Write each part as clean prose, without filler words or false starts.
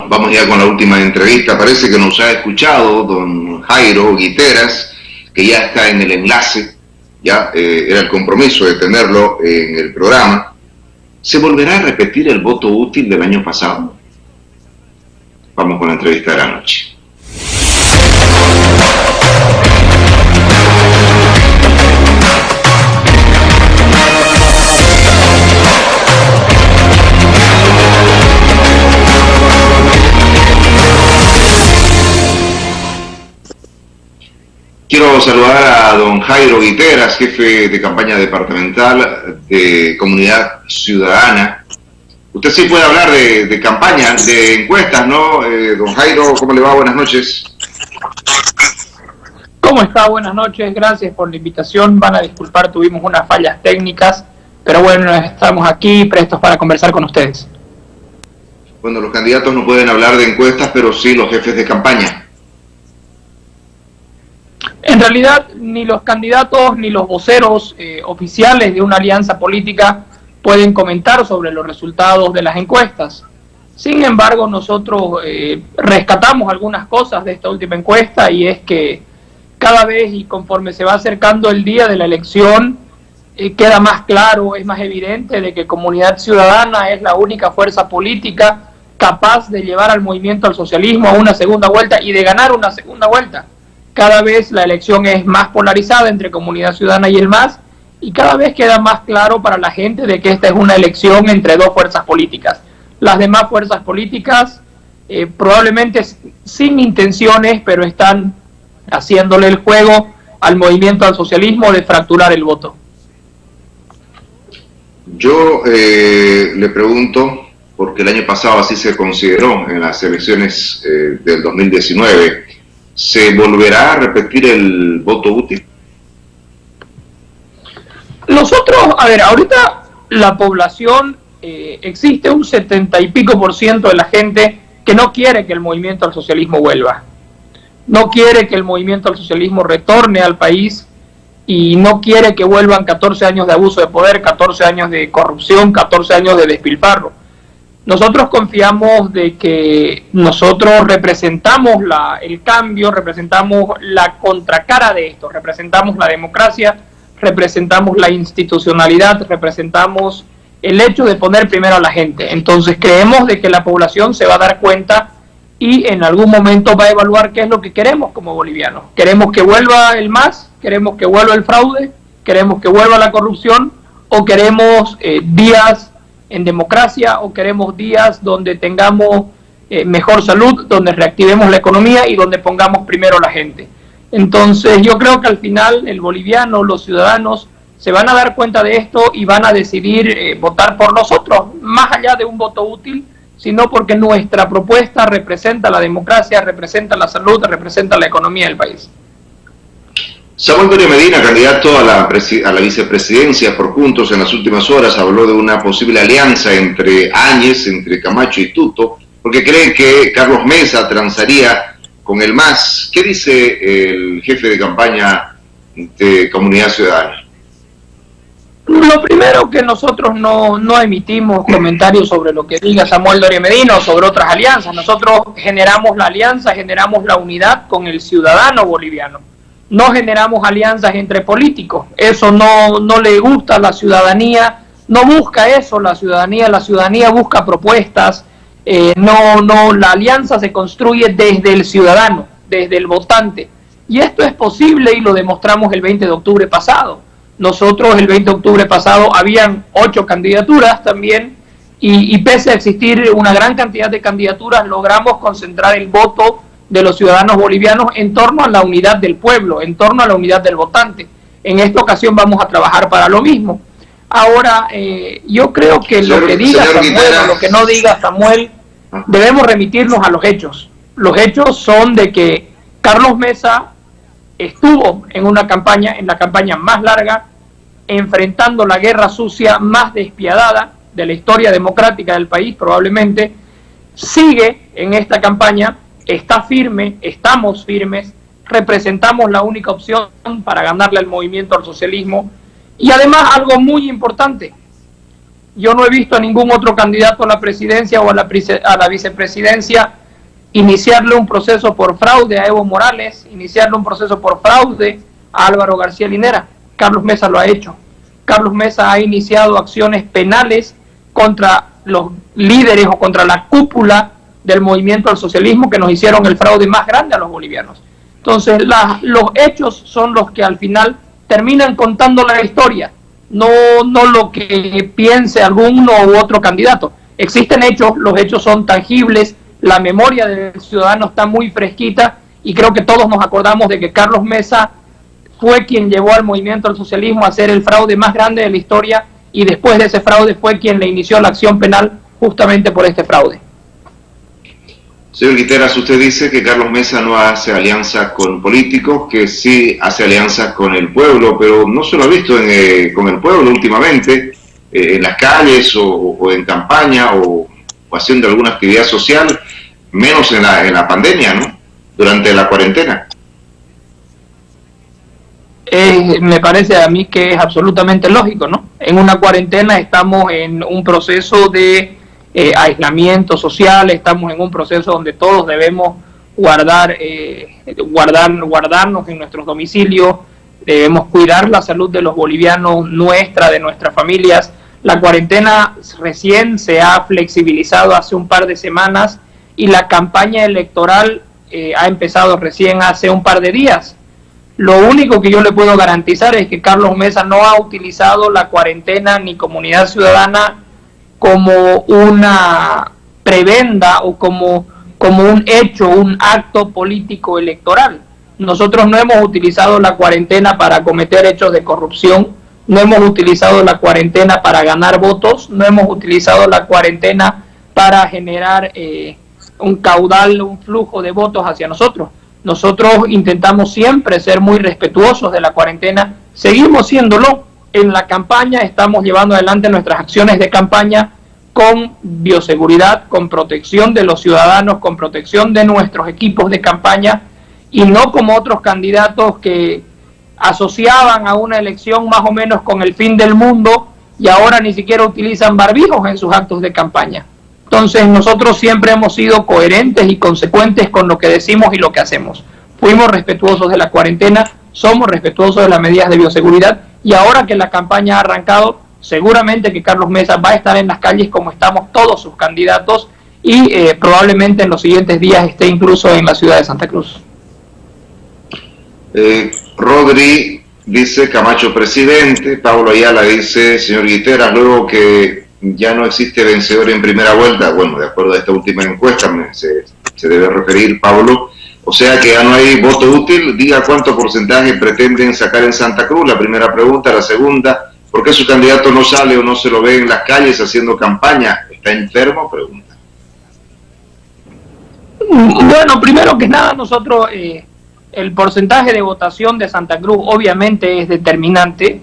vamos ya con la última entrevista. Parece que nos ha escuchado don Jairo Guiteras, que ya está en el enlace, ya era el compromiso de tenerlo en el programa. ¿Se volverá a repetir el voto útil del año pasado? Vamos con la entrevista de la noche. Quiero saludar a don Jairo Guiteras, jefe de campaña departamental de Comunidad Ciudadana. Usted sí puede hablar de campaña, de encuestas, ¿no? Don Jairo, ¿cómo le va? Buenas noches. ¿Cómo está? Buenas noches, gracias por la invitación. Van a disculpar, tuvimos unas fallas técnicas, pero bueno, estamos aquí prestos para conversar con ustedes. Bueno, los candidatos no pueden hablar de encuestas, pero sí los jefes de campaña. En realidad, ni los candidatos ni los voceros oficiales de una alianza política pueden comentar sobre los resultados de las encuestas. Sin embargo, nosotros rescatamos algunas cosas de esta última encuesta, y es que cada vez y conforme se va acercando el día de la elección, queda más claro, es más evidente de que Comunidad Ciudadana es la única fuerza política capaz de llevar al movimiento al socialismo a una segunda vuelta y de ganar una segunda vuelta. Cada vez la elección es más polarizada entre Comunidad Ciudadana y el MAS, y cada vez queda más claro para la gente de que esta es una elección entre dos fuerzas políticas. Las demás fuerzas políticas probablemente sin intenciones, pero están haciéndole el juego al movimiento al socialismo de fracturar el voto. Yo le pregunto, porque el año pasado así se consideró en las elecciones del 2019, ¿se volverá a repetir el voto útil? Nosotros, a ver, ahorita la población, existe un 70 y pico % de la gente que no quiere que el movimiento al socialismo vuelva. No quiere que el movimiento al socialismo retorne al país, y no quiere que vuelvan 14 años de abuso de poder, 14 años de corrupción, 14 años de despilfarro. Nosotros confiamos de que nosotros representamos el cambio, representamos la contracara de esto, representamos la democracia, representamos la institucionalidad, representamos el hecho de poner primero a la gente. Entonces creemos de que la población se va a dar cuenta y en algún momento va a evaluar qué es lo que queremos como bolivianos. ¿Queremos que vuelva el MAS? ¿Queremos que vuelva el fraude? ¿Queremos que vuelva la corrupción? ¿O queremos días en democracia? ¿O queremos días donde tengamos mejor salud, donde reactivemos la economía y donde pongamos primero a la gente? Entonces yo creo que al final el boliviano, los ciudadanos, se van a dar cuenta de esto y van a decidir votar por nosotros, más allá de un voto útil, sino porque nuestra propuesta representa la democracia, representa la salud, representa la economía del país. Samuel Doria Medina, candidato a la vicepresidencia por Juntos, en las últimas horas habló de una posible alianza entre Áñez, entre Camacho y Tuto, porque cree que Carlos Mesa transaría con el MAS. ¿Qué dice el jefe de campaña de Comunidad Ciudadana? Lo primero, que nosotros no emitimos comentarios sobre lo que diga Samuel Doria Medina o sobre otras alianzas. Nosotros generamos la alianza, generamos la unidad con el ciudadano boliviano. No generamos alianzas entre políticos. Eso no le gusta a la ciudadanía, no busca eso la ciudadanía busca propuestas. La alianza se construye desde el ciudadano, desde el votante. Y esto es posible y lo demostramos el 20 de octubre pasado. Nosotros el 20 de octubre pasado habían 8 candidaturas también, y pese a existir una gran cantidad de candidaturas, logramos concentrar el voto de los ciudadanos bolivianos en torno a la unidad del pueblo, en torno a la unidad del votante. En esta ocasión vamos a trabajar para lo mismo. Ahora, yo creo que lo que diga Samuel o lo que no diga Samuel, debemos remitirnos a los hechos. Los hechos son de que Carlos Mesa estuvo en una campaña, en la campaña más larga, enfrentando la guerra sucia más despiadada de la historia democrática del país, probablemente. Sigue en esta campaña, está firme, estamos firmes, representamos la única opción para ganarle al movimiento al socialismo. Y además, algo muy importante, Yo no he visto a ningún otro candidato a la presidencia o a la vicepresidencia iniciarle un proceso por fraude a Evo Morales, iniciarle un proceso por fraude a Álvaro García Linera. Carlos Mesa lo ha hecho. Carlos Mesa ha iniciado acciones penales contra los líderes o contra la cúpula del movimiento al socialismo que nos hicieron el fraude más grande a los bolivianos. Entonces, los hechos son los que al final terminan contando la historia, no lo que piense alguno u otro candidato. Existen hechos, los hechos son tangibles, la memoria del ciudadano está muy fresquita y creo que todos nos acordamos de que Carlos Mesa fue quien llevó al movimiento al socialismo a hacer el fraude más grande de la historia y después de ese fraude fue quien le inició la acción penal justamente por este fraude. Señor Guiteras, usted dice que Carlos Mesa no hace alianza con políticos, que sí hace alianza con el pueblo, pero no se lo ha visto con el pueblo últimamente, en las calles o en campaña o haciendo alguna actividad social, menos en la pandemia, ¿no? Durante la cuarentena. Me parece a mí que es absolutamente lógico, ¿no? En una cuarentena estamos en un proceso de aislamiento social, estamos en un proceso donde todos debemos guardarnos en nuestros domicilios, debemos cuidar la salud de los bolivianos, nuestra, de nuestras familias. La cuarentena recién se ha flexibilizado hace un par de semanas y la campaña electoral ha empezado recién hace un par de días. Lo único que yo le puedo garantizar es que Carlos Mesa no ha utilizado la cuarentena ni Comunidad Ciudadana como una prebenda o como un hecho, un acto político electoral. Nosotros no hemos utilizado la cuarentena para cometer hechos de corrupción, no hemos utilizado la cuarentena para ganar votos, no hemos utilizado la cuarentena para generar un caudal, un flujo de votos hacia nosotros. Nosotros intentamos siempre ser muy respetuosos de la cuarentena, seguimos siéndolo. En la campaña estamos llevando adelante nuestras acciones de campaña con bioseguridad, con protección de los ciudadanos, con protección de nuestros equipos de campaña y no como otros candidatos que asociaban a una elección más o menos con el fin del mundo y ahora ni siquiera utilizan barbijos en sus actos de campaña. Entonces nosotros siempre hemos sido coherentes y consecuentes con lo que decimos y lo que hacemos. Fuimos respetuosos de la cuarentena, somos respetuosos de las medidas de bioseguridad y ahora que la campaña ha arrancado, seguramente que Carlos Mesa va a estar en las calles como estamos todos sus candidatos y probablemente en los siguientes días esté incluso en la ciudad de Santa Cruz. Rodri dice Camacho presidente, Pablo Ayala dice señor Guiteras, luego que ya no existe vencedor en primera vuelta, bueno, de acuerdo a esta última encuesta se debe referir Pablo, o sea que ya no hay voto útil. Diga cuánto porcentaje pretenden sacar en Santa Cruz, la primera pregunta. La segunda, ¿por qué su candidato no sale o no se lo ve en las calles haciendo campaña? ¿Está enfermo? Pregunta. Bueno, primero que nada, nosotros, el porcentaje de votación de Santa Cruz obviamente es determinante.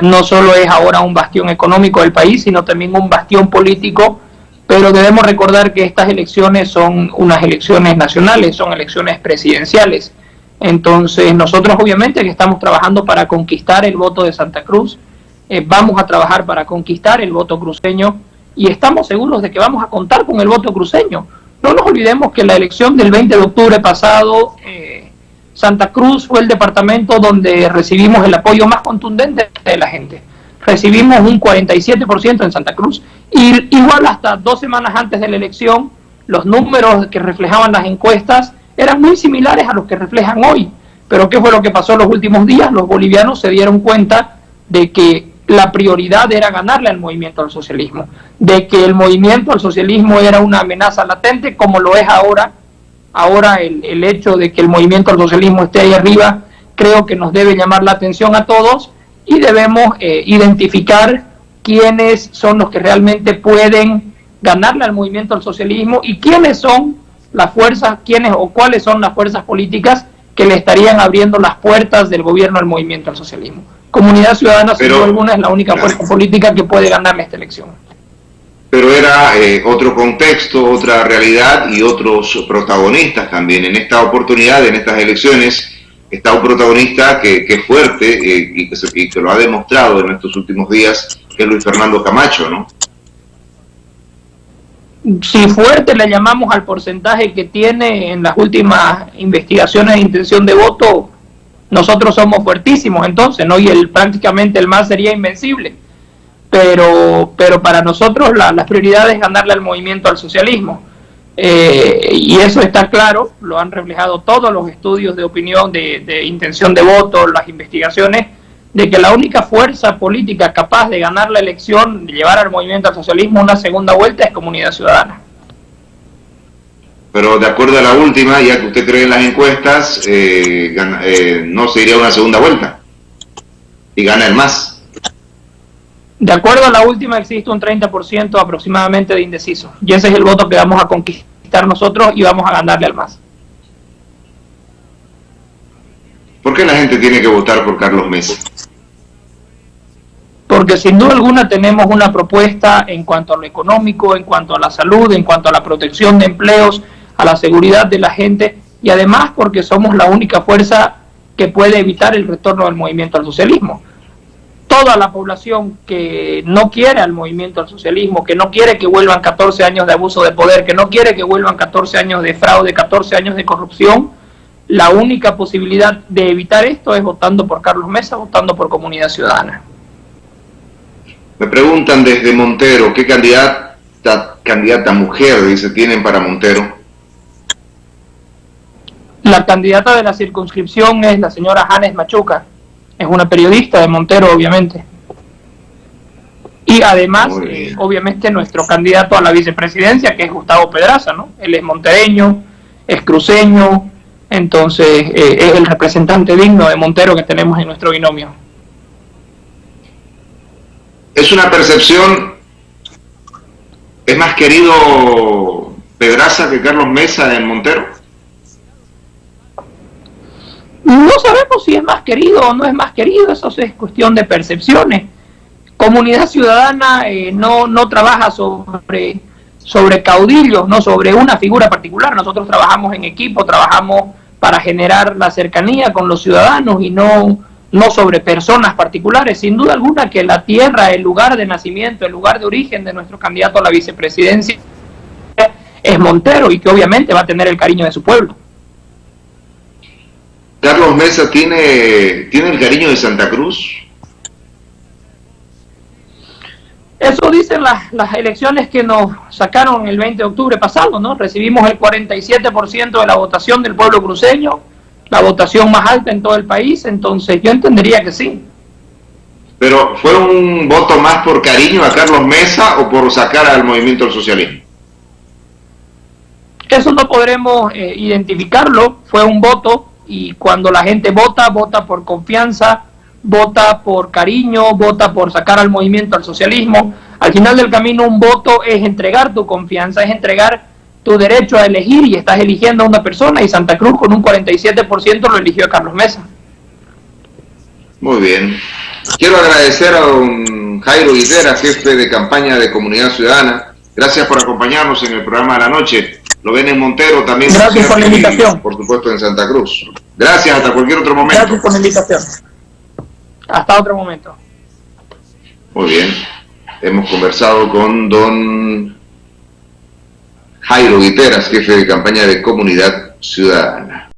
No solo es ahora un bastión económico del país, sino también un bastión político, pero debemos recordar que estas elecciones son unas elecciones nacionales, son elecciones presidenciales. Entonces nosotros obviamente que estamos trabajando para conquistar el voto de Santa Cruz, vamos a trabajar para conquistar el voto cruceño y estamos seguros de que vamos a contar con el voto cruceño. No nos olvidemos que la elección del 20 de octubre pasado, Santa Cruz fue el departamento donde recibimos el apoyo más contundente de la gente. Recibimos un 47% en Santa Cruz. Y igual hasta 2 semanas antes de la elección, los números que reflejaban las encuestas eran muy similares a los que reflejan hoy. Pero ¿qué fue lo que pasó en los últimos días? Los bolivianos se dieron cuenta de que la prioridad era ganarle al movimiento al socialismo, de que el movimiento al socialismo era una amenaza latente como lo es ahora. Ahora el hecho de que el movimiento al socialismo esté ahí arriba creo que nos debe llamar la atención a todos y debemos identificar quiénes son los que realmente pueden ganarle al movimiento al socialismo y quiénes son las fuerzas, cuáles son las fuerzas políticas que le estarían abriendo las puertas del gobierno al movimiento al socialismo. Comunidad Ciudadana, sin duda alguna, es la única fuerza política que puede ganarle esta elección. Pero era otro contexto, otra realidad y otros protagonistas también. En esta oportunidad, en estas elecciones, está un protagonista que es fuerte y que lo ha demostrado en estos últimos días, que es Luis Fernando Camacho, ¿no? Si fuerte le llamamos al porcentaje que tiene en las últimas investigaciones de intención de voto, nosotros somos fuertísimos entonces, ¿no? Y prácticamente el MAS sería invencible. Pero para nosotros la prioridad es ganarle al movimiento al socialismo. Y eso está claro, lo han reflejado todos los estudios de opinión, de intención de voto, las investigaciones, de que la única fuerza política capaz de ganar la elección, de llevar al movimiento al socialismo una segunda vuelta, es Comunidad Ciudadana. Pero de acuerdo a la última, ya que usted cree en las encuestas, no se iría a una segunda vuelta y gana el MAS. De acuerdo a la última, existe un 30% aproximadamente de indecisos, y ese es el voto que vamos a conquistar nosotros y vamos a ganarle al MAS. ¿Por qué la gente tiene que votar por Carlos Mesa? Porque sin duda alguna tenemos una propuesta en cuanto a lo económico, en cuanto a la salud, en cuanto a la protección de empleos, a la seguridad de la gente, y además porque somos la única fuerza que puede evitar el retorno del movimiento al socialismo. Toda la población que no quiere al movimiento al socialismo, que no quiere que vuelvan 14 años de abuso de poder, que no quiere que vuelvan 14 años de fraude, 14 años de corrupción, la única posibilidad de evitar esto es votando por Carlos Mesa, votando por Comunidad Ciudadana. Me preguntan desde Montero, ¿qué candidata mujer, dice, tienen para Montero? La candidata de la circunscripción es la señora Janes Machuca, es una periodista de Montero, obviamente. Y además, obviamente, nuestro candidato a la vicepresidencia, que es Gustavo Pedraza, ¿no? Él es montereño, es cruceño, entonces es el representante digno de Montero que tenemos en nuestro binomio. Es una percepción, ¿es más querido Pedraza que Carlos Mesa en Montero? No sabemos si es más querido o no es más querido, eso es cuestión de percepciones. Comunidad Ciudadana no trabaja sobre caudillos, no sobre una figura particular. Nosotros trabajamos en equipo, trabajamos para generar la cercanía con los ciudadanos y no sobre personas particulares. Sin duda alguna que la tierra, el lugar de nacimiento, el lugar de origen de nuestro candidato a la vicepresidencia es Montero, y que obviamente va a tener el cariño de su pueblo. Carlos Mesa tiene el cariño de Santa Cruz. Eso dicen las elecciones que nos sacaron el 20 de octubre pasado, ¿no? Recibimos el 47% de la votación del pueblo cruceño, la votación más alta en todo el país, entonces yo entendería que sí. ¿Pero fue un voto más por cariño a Carlos Mesa o por sacar al movimiento al socialismo? Eso no podremos identificarlo, fue un voto, y cuando la gente vota por confianza, vota por cariño, vota por sacar al movimiento al socialismo. Al final del camino, un voto es entregar tu confianza, es entregar tu derecho a elegir, y estás eligiendo a una persona, y Santa Cruz con un 47% lo eligió a Carlos Mesa. Muy bien. Quiero agradecer a don Jairo Guitera, jefe de campaña de Comunidad Ciudadana. Gracias por acompañarnos en el programa de la noche. Lo ven en Montero también. Gracias por la invitación. Por supuesto en Santa Cruz. Gracias, hasta cualquier otro momento. Gracias por la invitación. Hasta otro momento. Muy bien. Hemos conversado con don Jairo Guiteras, jefe de campaña de Comunidad Ciudadana.